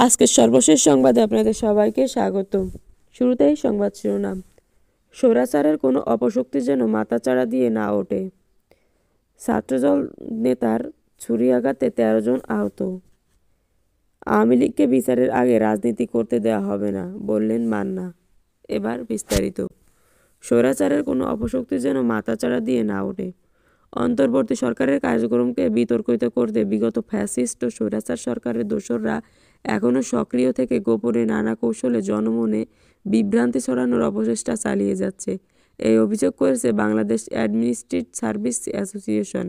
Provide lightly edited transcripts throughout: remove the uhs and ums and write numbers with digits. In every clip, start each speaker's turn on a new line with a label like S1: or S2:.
S1: আজকের সর্বশেষ সংবাদে আপনাদের সবাইকে স্বাগত। শুরুতেই সংবাদ শিরোনাম। স্বৈরাচারের কোনো অপশক্তি যেন মাথাচাড়া দিয়ে না ওঠে। ছাত্রদল নেতার ছুরিকাঘাতে ১৩ জন আহত। আওয়ামী লীগকে বিচারের আগে রাজনীতি করতে দেওয়া হবে না, বললেন মান্না। এবার বিস্তারিত। স্বৈরাচারের কোনো অপশক্তি যেন মাথাচাড়া দিয়ে না ওঠে। অন্তর্বর্তী সরকারের কার্যক্রমকে বিতর্কিত করতে বিগত ফ্যাসিস্ট ও স্বৈরাচার সরকারের দোসররা এখনও সক্রিয় থেকে গোপনে নানা কৌশলে জনমনে বিভ্রান্তি ছড়ানোর অপচেষ্টা চালিয়ে যাচ্ছে, এই অভিযোগ করেছে বাংলাদেশ অ্যাডমিনিস্ট্রেটিভ সার্ভিস অ্যাসোসিয়েশন।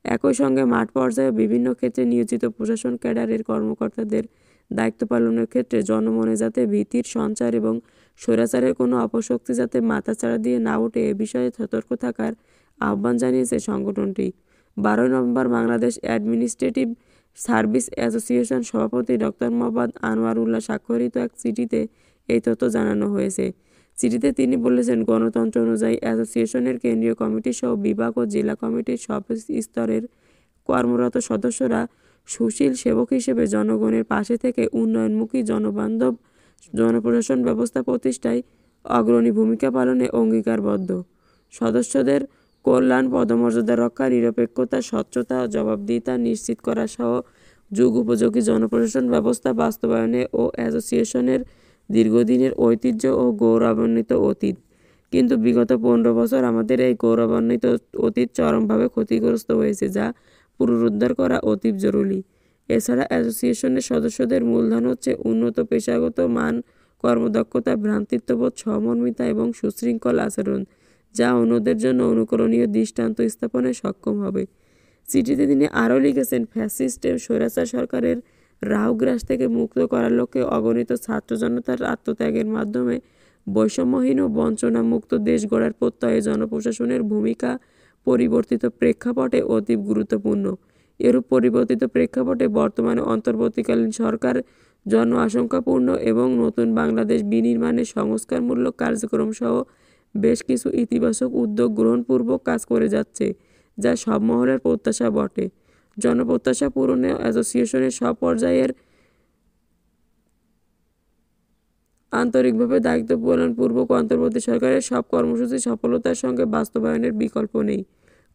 S1: একই সঙ্গে মাঠ পর্যায়ে বিভিন্ন ক্ষেত্রে নিয়োজিত প্রশাসন ক্যাডারের কর্মকর্তাদের দায়িত্ব পালনের ক্ষেত্রে জনমনে যাতে ভীতির সঞ্চার এবং স্বৈরাচারের কোনো অপশক্তি যাতে মাথাচাড়া দিয়ে না ওঠে এ বিষয়ে সতর্ক থাকার আহ্বান জানিয়েছে সংগঠনটি। ১২ November Bangladesh administrative service association সভাপতি ডক্টর মোহাম্মদ আনোয়ার উল্লাহ স্বাক্ষরিত এক চিঠিতে এই তথ্য জানানো হয়েছে। চিঠিতে তিনি বলেছেন, গণতন্ত্র অনুযায়ী অ্যাসোসিয়েশনের কেন্দ্রীয় কমিটি সহ বিভাগ ও জেলা কমিটির সব স্তরের কর্মরত সদস্যরা সুশীল সেবক হিসেবে জনগণের পাশে থেকে উন্নয়নমুখী জনবান্ধব জনপ্রশাসন ব্যবস্থা প্রতিষ্ঠায় অগ্রণী ভূমিকা পালনে অঙ্গীকারবদ্ধ। সদস্যদের কল্যাণ, পদমর্যাদা রক্ষা, নিরপেক্ষতা, স্বচ্ছতা ও জবাবদিহিতা নিশ্চিত করা সহ যুগোপযোগী জনপ্রশাসন ব্যবস্থা বাস্তবায়নে ও অ্যাসোসিয়েশনের দীর্ঘদিনের ঐতিহ্য ও গৌরবান্বিত অতীত। কিন্তু বিগত ১৫ বছর আমাদের এই গৌরবান্বিত অতীত চরমভাবে ক্ষতিগ্রস্ত হয়েছে, যা পুনরুদ্ধার করা অতীব জরুরি। এছাড়া অ্যাসোসিয়েশনের সদস্যদের মূলধন হচ্ছে উন্নত পেশাগত মান, কর্মদক্ষতা, ভ্রাতৃত্ববোধ, সহমর্মিতা এবং সুশৃঙ্খল আচরণ, যা অন্যদের জন্য অনুকরণীয় দৃষ্টান্ত স্থাপনে সক্ষম হবে। চিঠিতে তিনি আরও লিখেছেন, ফ্যাসিস্ট স্বৈরাচার সরকারের রাহুগ্রাস থেকে মুক্ত করার লক্ষ্যে অগণিত ছাত্র জনতার আত্মত্যাগের মাধ্যমে বৈষম্যহীন ও বঞ্চনামুক্ত দেশ গড়ার প্রত্যয়ে জনপ্রশাসনের ভূমিকা পরিবর্তিত প্রেক্ষাপটে অতীব গুরুত্বপূর্ণ। এরূপ পরিবর্তিত প্রেক্ষাপটে বর্তমানে অন্তর্বর্তীকালীন সরকার জন আশঙ্কাপূর্ণ এবং নতুন বাংলাদেশ বিনির্মাণের সংস্কারমূলক কার্যক্রম সহ বেশ কিছু ইতিবাচক উদ্যোগ গ্রহণপূর্বক কাজ করে যাচ্ছে, যা সব মহলের প্রত্যাশা বটে। জনপ্রত্যাশা পূরণে অ্যাসোসিয়েশনের সব পর্যায়ের আন্তরিকভাবে দায়িত্ব পালনপূর্বক অন্তর্বর্তী সরকারের সব কর্মসূচি সফলতার সঙ্গে বাস্তবায়নের বিকল্প নেই।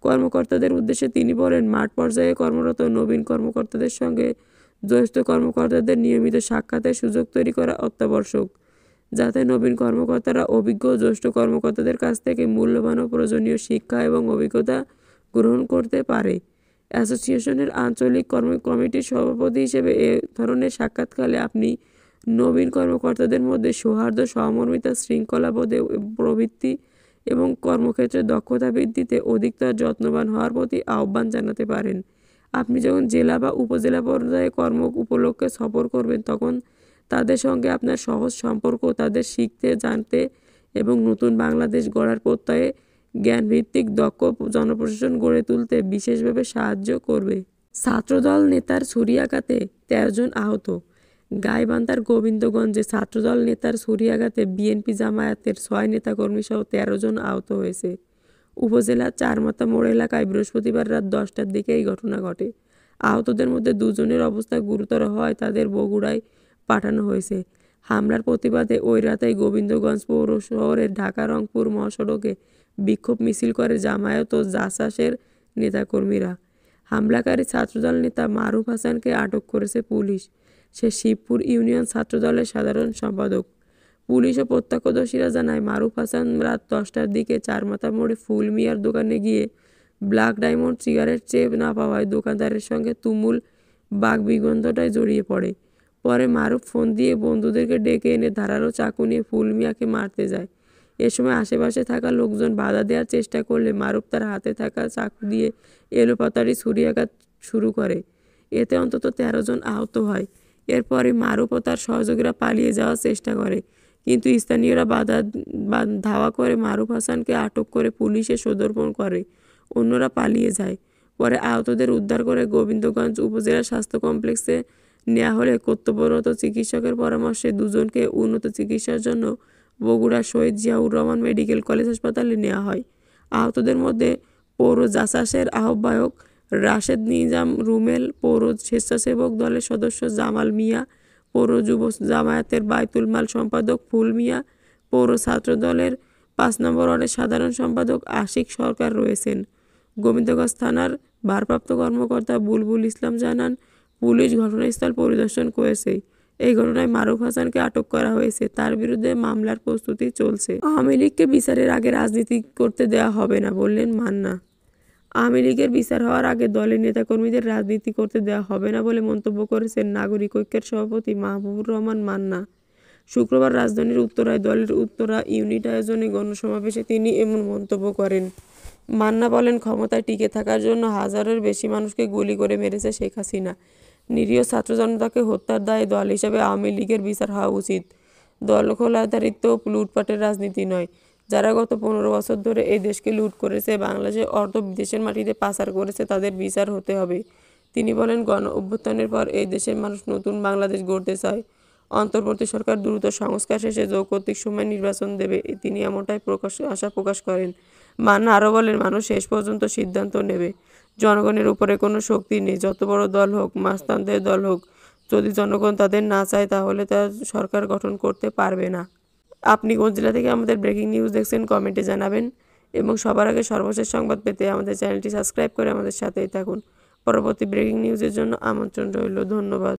S1: কর্মকর্তাদের উদ্দেশ্যে তিনি বলেন, মাঠ পর্যায়ে কর্মরত নবীন কর্মকর্তাদের সঙ্গে জ্যেষ্ঠ কর্মকর্তাদের নিয়মিত সাক্ষাতের সুযোগ তৈরি করা অত্যাবশ্যক, যাতে নবীন কর্মকর্তারা অভিজ্ঞ জ্যেষ্ঠ কর্মকর্তাদের কাছ থেকে মূল্যবান ও প্রয়োজনীয় শিক্ষা এবং অভিজ্ঞতা গ্রহণ করতে পারে। অ্যাসোসিয়েশনের আঞ্চলিক কমিটির সভাপতি হিসেবে এ ধরনের সাক্ষাৎকালে আপনি নবীন কর্মকর্তাদের মধ্যে সৌহার্দ্য, সহমর্মিতা, শৃঙ্খলাবোধে প্রবৃত্তি এবং কর্মক্ষেত্রে দক্ষতা বৃদ্ধিতে অধিকতর যত্নবান হওয়ার প্রতি আহ্বান জানাতে পারেন। আপনি যখন জেলা বা উপজেলা পর্যায়ে কর্ম উপলক্ষে সফর করবেন, তখন তাদের সঙ্গে আপনার সহজ সম্পর্ক তাদের শিখতে, জানতে এবং নতুন বাংলাদেশ গড়ার প্রত্যয়ে জ্ঞানভিত্তিক দক্ষ জনপ্রশাসন গড়ে তুলতে বিশেষভাবে সাহায্য করবে। ছাত্রদল নেতার ছুরিকাঘাতে ১৩ জন আহত। গাইবান্ধার গোবিন্দগঞ্জে ছাত্রদল নেতার ছুরিকাঘাতে বিএনপি জামায়াতের ৬ নেতাকর্মীসহ ১৩ জন আহত হয়েছে। উপজেলার চারমাথা মোড় এলাকায় বৃহস্পতিবার রাত ১০টার দিকে এই ঘটনা ঘটে। আহতদের মধ্যে ২ জনের অবস্থা গুরুতর হওয়ায় তাদের বগুড়ায় পাঠানো হয়েছে। হামলার প্রতিবাদে ওই রাতেই গোবিন্দগঞ্জ পৌর শহরের ঢাকা-রংপুর মহাসড়কে বিক্ষোভ মিছিল করে জামায়াত ও জাসাসের নেতাকর্মীরা। হামলাকারী ছাত্রদল নেতা মারুফ হাসানকে আটক করেছে পুলিশ। সে শিবপুর ইউনিয়ন ছাত্রদলের সাধারণ সম্পাদক। পুলিশ ও প্রত্যক্ষদর্শীরা জানায়, মারুফ হাসান রাত ১০টার দিকে চারমাথা মোড়ে ফুল মিয়ার দোকানে গিয়ে ব্ল্যাক ডায়মন্ড সিগারেট চেয়ে না পাওয়ায় দোকানদারের সঙ্গে তুমুল বাকবিতণ্ডায় জড়িয়ে পড়ে। পরে মারুফ ফোন দিয়ে বন্ধুদেরকে ডেকে এনে ধারালো চাকু নিয়ে ফুল মিয়াকে মারতে যায়। এ সময় আশেপাশে থাকা লোকজন বাধা দেওয়ার চেষ্টা করলে মারুফ তার হাতে থাকা চাকু দিয়ে এলোপাতাড়ি ছুরিকাঘাত শুরু করে। এতে অন্তত ১৩ জন আহত হয়। এরপরই মারুফ ও তার সহযোগীরা পালিয়ে যাওয়ার চেষ্টা করে, কিন্তু স্থানীয়রা ধাওয়া করে মারুফ হাসানকে আটক করে পুলিশে সোপর্দ করে। অন্যরা পালিয়ে যায়। পরে আহতদের উদ্ধার করে গোবিন্দগঞ্জ উপজেলা স্বাস্থ্য কমপ্লেক্সে নেওয়া হলে কর্তব্যরত চিকিৎসকের পরামর্শে দুজনকে উন্নত চিকিৎসার জন্য বগুড়া শহীদ জিয়াউর রহমান মেডিকেল কলেজ হাসপাতালে নেওয়া হয়। আহতদের মধ্যে পৌর জাসাসের আহ্বায়ক রাশেদ নিজাম রুমেল, পৌর স্বেচ্ছাসেবক দলের সদস্য জামাল মিয়া, পৌর যুব জামায়াতের বায়তুল মাল সম্পাদক ফুল মিয়া, পৌর ছাত্র দলের ৫ নম্বর ওয়ার্ডের সাধারণ সম্পাদক আশিক সরকার রয়েছেন। গোবিন্দগঞ্জ থানার ভারপ্রাপ্ত কর্মকর্তা বুলবুল ইসলাম জানান, পুলিশ ঘটনাস্থল পরিদর্শন করেছে। এই ঘটনায় মারুফ হাসানকে আটক করা হয়েছে। তার বিরুদ্ধে মামলার প্রস্তুতি চলছে। আওয়ামী লীগকে বিচারের আগে রাজনীতি করতে দেওয়া হবে না, বললেন মান্না। আওয়ামী লীগের বিচার হওয়ার আগে দলের নেতাকর্মীদের রাজনীতি করতে দেওয়া হবে না বলে মন্তব্য করেছেন নাগরিক ঐক্যের সভাপতি মাহবুবুর রহমান মান্না। শুক্রবার রাজধানীর উত্তরায় দলের উত্তরা ইউনিট আয়োজনে গণসমাবেশে তিনি এমন মন্তব্য করেন। মান্না বলেন, ক্ষমতায় টিকে থাকার জন্য হাজারের বেশি মানুষকে গুলি করে মেরেছে শেখ হাসিনা। নিরীহ ছাত্র জনতাকে হত্যার দায়ে দল হিসেবে আওয়ামী লীগের বিচার হওয়া উচিত। দখলদারিত্ব লুটপাটের রাজনীতি নয়। যারা গত 15 বছর ধরে এই দেশকে লুট করেছে, বাংলাদেশের অর্থ বিদেশের মাটিতে পাচার করেছে, তাদের বিচার হতে হবে। তিনি বলেন, গণ অভ্যুত্থানের পর এই দেশের মানুষ নতুন বাংলাদেশ গড়তে চায়। অন্তর্বর্তী সরকার দ্রুত সংস্কার শেষে যৌক্তিক সময় নির্বাচন দেবে, তিনি এমনটাই আশা প্রকাশ করেন। মান্না আরও বলেন, মানুষ শেষ পর্যন্ত সিদ্ধান্ত নেবে। জনগণের উপরে কোনো শক্তি নেই। যত বড় দল হোক, মাস্তানদের দল হোক, যদি জনগণ তাদের না চায় তাহলে তারা সরকার গঠন করতে পারবে না। আপনি কোন জেলা থেকে আমাদের ব্রেকিং নিউজ দেখছেন কমেন্টে জানাবেন এবং সবার আগে সর্বশেষ সংবাদ পেতে আমাদের চ্যানেলটি সাবস্ক্রাইব করে আমাদের সাথেই থাকুন। পরবর্তী ব্রেকিং নিউজের জন্য আমন্ত্রণ রইল। ধন্যবাদ।